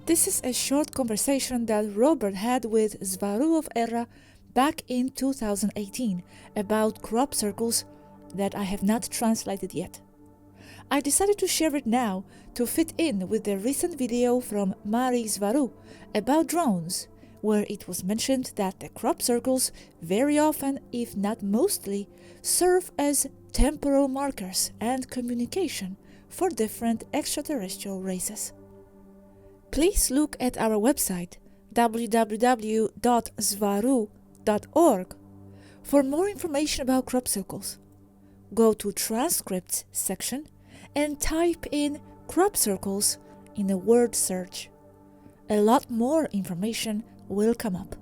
This is a short conversation that Robert had with Swaruu of Erra back in 2018 about crop circles that I have not translated yet. I decided to share it now to fit in with the recent video from Mari Swaruu about drones, where it was mentioned that the crop circles very often, if not mostly, serve as temporal markers and communication for different extraterrestrial races. Please look at our website www.swaruu.org for more information about crop circles. Go to transcripts section and type in crop circles in the word search. A lot more information will come up.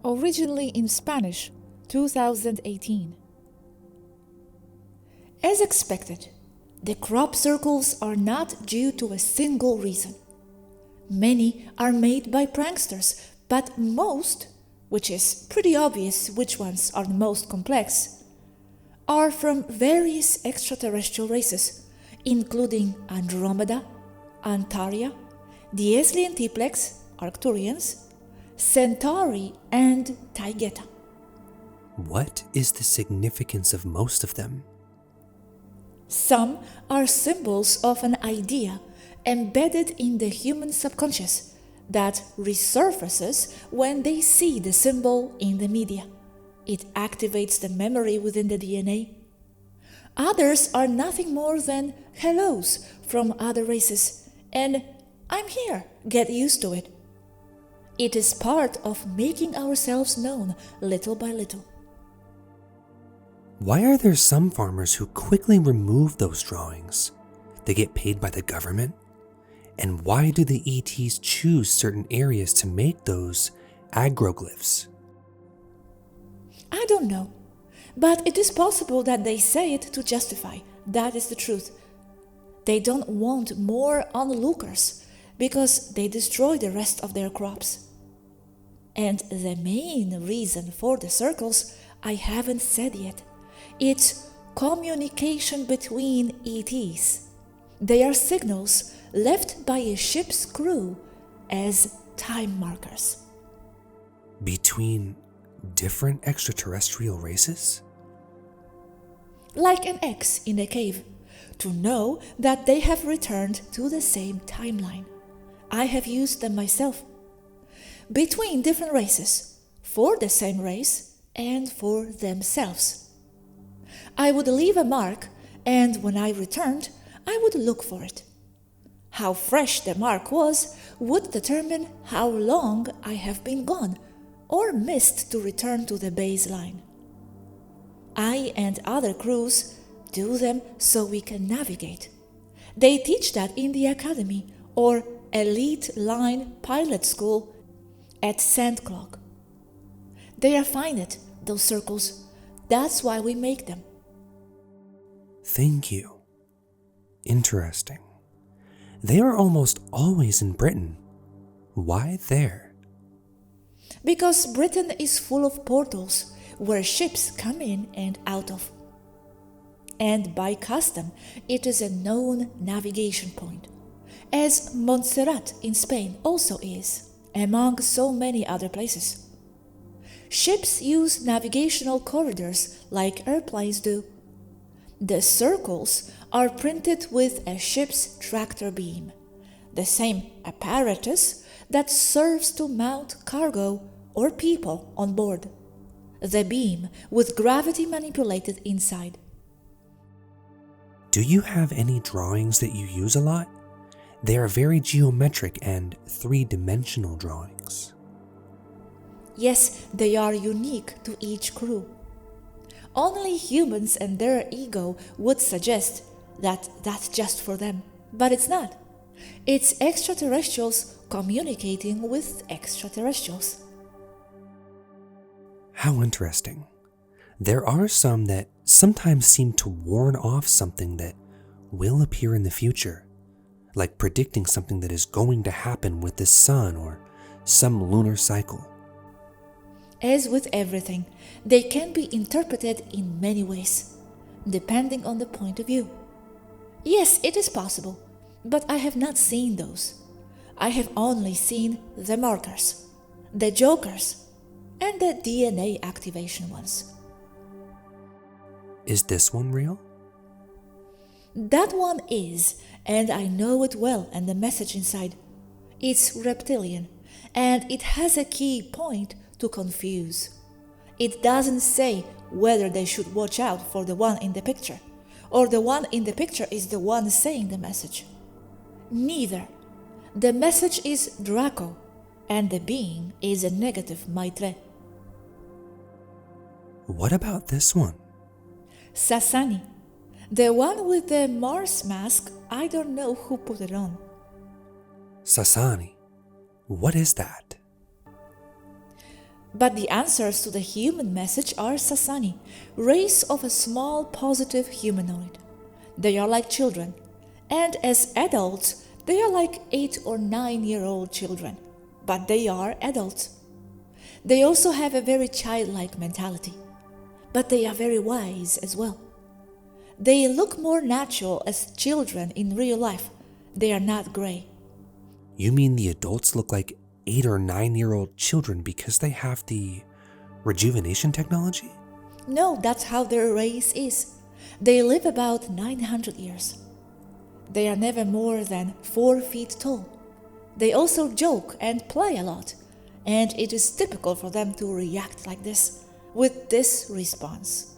Originally in Spanish, 2018. As expected, the crop circles are not due to a single reason. Many are made by pranksters, but most, which is pretty obvious which ones are the most complex, are from various extraterrestrial races, including Andromeda, Antaria, the Eslientiplex, Arcturians, Centauri, and Taygeta. What is the significance of most of them? Some are symbols of an idea embedded in the human subconscious that resurfaces when they see the symbol in the media. It activates the memory within the DNA. Others are nothing more than hellos from other races, and I'm here, get used to it. It is part of making ourselves known little by little. Why are there some farmers who quickly remove those drawings? They get paid by the government? And why do the ETs choose certain areas to make those agroglyphs? I don't know, but it is possible that they say it to justify. That is the truth. They don't want more onlookers because they destroy the rest of their crops. And the main reason for the circles I haven't said yet. It's communication between ETs. They are signals left by a ship's crew as time markers. Between different extraterrestrial races? Like an X in a cave, to know that they have returned to the same timeline. I have used them myself. Between different races, for the same race, and for themselves. I would leave a mark, and when I returned, I would look for it. How fresh the mark was would determine how long I have been gone or missed to return to the baseline. I and other crews do them so we can navigate. They teach that in the academy or elite line pilot school at Sandclock. They are fine at those circles. That's why we make them. Thank you. Interesting. They are almost always in Britain. Why there? Because Britain is full of portals where ships come in and out of. And by custom, it is a known navigation point, as Montserrat in Spain also is, among so many other places. Ships use navigational corridors like airplanes do. The circles are printed with a ship's tractor beam, the same apparatus that serves to mount cargo or people on board. The beam with gravity manipulated inside. Do you have any drawings that you use a lot? They are very geometric and three-dimensional drawings. Yes, they are unique to each crew. Only humans and their ego would suggest that that's just for them, but it's not. It's extraterrestrials communicating with extraterrestrials. How interesting. There are some that sometimes seem to warn off something that will appear in the future, like predicting something that is going to happen with the sun or some lunar cycle. As with everything, they can be interpreted in many ways, depending on the point of view. Yes, it is possible, but I have not seen those. I have only seen the markers, the jokers, and the DNA activation ones. Is this one real? That one is, and I know it well, and the message inside. It's reptilian, and it has a key point to confuse. It doesn't say whether they should watch out for the one in the picture, or the one in the picture is the one saying the message. Neither. The message is Draco, and the being is a negative Maitre. What about this one? Sasani. The one with the Mars mask, I don't know who put it on. Sasani. What is that? But the answers to the human message are Sasani, race of a small positive humanoid. They are like children, and as adults, they are like 8 or 9-year-old children, but they are adults. They also have a very childlike mentality, but they are very wise as well. They look more natural as children in real life. They are not gray. You mean the adults look like 8 or 9-year-old children because they have the rejuvenation technology? No, that's how their race is. They live about 900 years. They are never more than 4 feet tall. They also joke and play a lot, and it is typical for them to react like this, with this response.